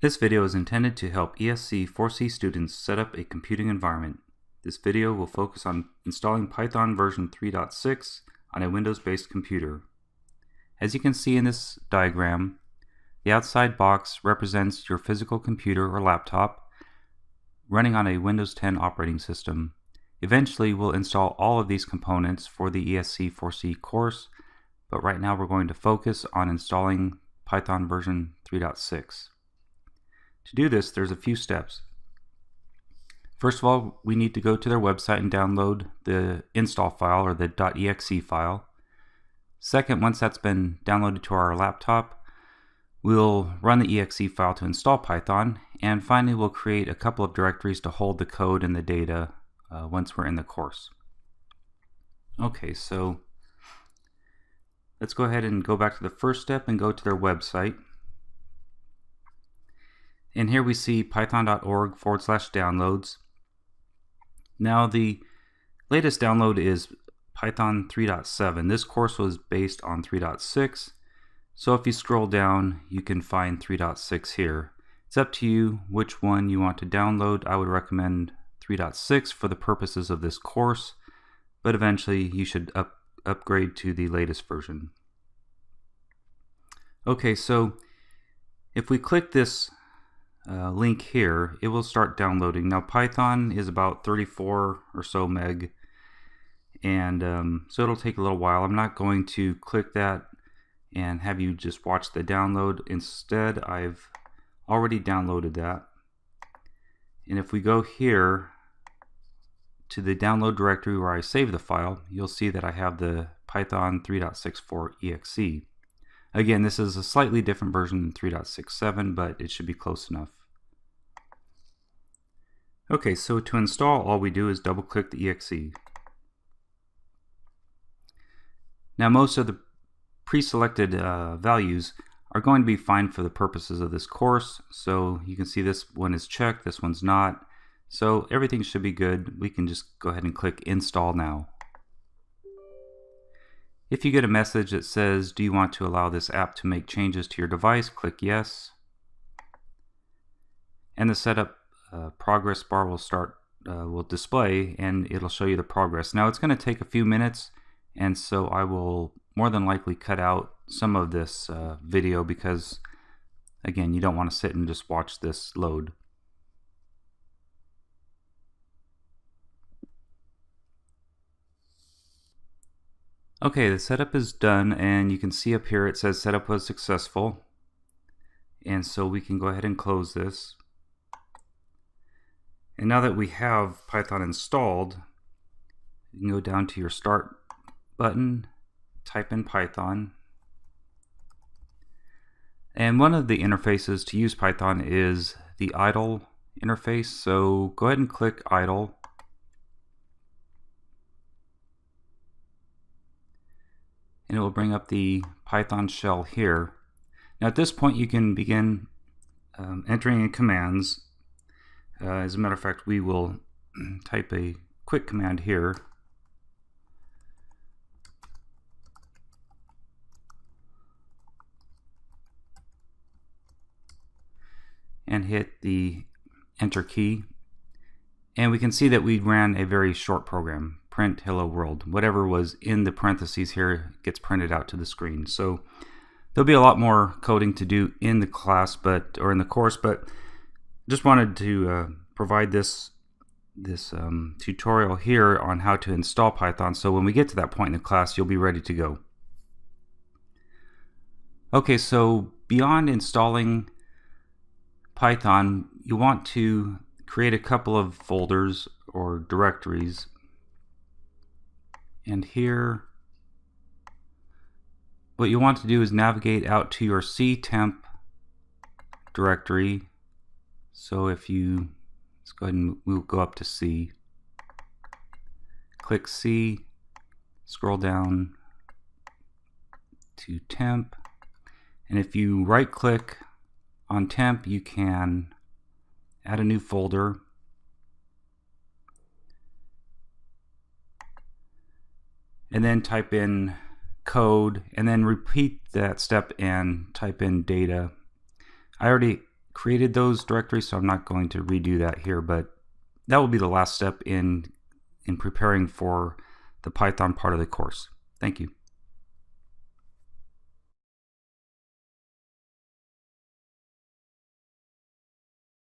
This video is intended to help ESC4C students set up a computing environment. This video will focus on installing Python version 3.6 on a Windows-based computer. As you can see in this diagram, the outside box represents your physical computer or laptop running on a Windows 10 operating system. Eventually, we'll install all of these components for the ESC4C course, but right now we're going to focus on installing Python version 3.6. To do this, there's a few steps. First of all, we need to go to their website and download the install file or the .exe file. Second, once that's been downloaded to our laptop, we'll run the exe file to install Python, and finally we'll create a couple of directories to hold the code and the data once we're in the course. Okay, so let's go ahead and go back to the first step and go to their website. And here we see python.org/downloads. Now the latest download is Python 3.7. This course was based on 3.6. So if you scroll down, you can find 3.6 here. It's up to you which one you want to download. I would recommend 3.6 for the purposes of this course, but eventually you should upgrade to the latest version. Okay, so if we click this link here, it will start downloading. Now Python is about 34 or so meg, and so it'll take a little while. I'm not going to click that and have you just watch the download. Instead, I've already downloaded that, and if we go here to the download directory where I save the file, you'll see that I have the Python 3.64 exe. Again, this is a slightly different version than 3.67, but it should be close enough. Okay, so to install, all we do is double click the exe. Now most of the pre-selected values are going to be fine for the purposes of this course. So you can see this one is checked, this one's not. So everything should be good. We can just go ahead and click install now. If you get a message that says, do you want to allow this app to make changes to your device, click yes. And the setup progress bar will display, and it'll show you the progress. Now it's going to take a few minutes, and so I will more than likely cut out some of this video because, again, you don't want to sit and just watch this load. Okay, the setup is done, and you can see up here it says setup was successful, and so we can go ahead and close this. And now that we have Python installed, you can go down to your start button, type in Python, and one of the interfaces to use Python is the idle interface. So go ahead and click idle. And it will bring up the Python shell here. Now at this point you can begin entering in commands. As a matter of fact, we will type a quick command here. And hit the enter key. And we can see that we ran a very short program. Print hello world. Whatever was in the parentheses here gets printed out to the screen. So there'll be a lot more coding to do in the class, or in the course, but just wanted to provide this tutorial here on how to install Python, so when we get to that point in the class, you'll be ready to go. Okay, so beyond installing Python, you want to create a couple of folders or directories. And here, what you want to do is navigate out to your C temp directory. So if you, let's go ahead and we'll go up to C. Click C, scroll down to temp, and if you right click on temp, you can add a new folder. And then type in code, and then repeat that step and type in data. I already created those directories, so I'm not going to redo that here, but that will be the last step in preparing for the Python part of the course. Thank you.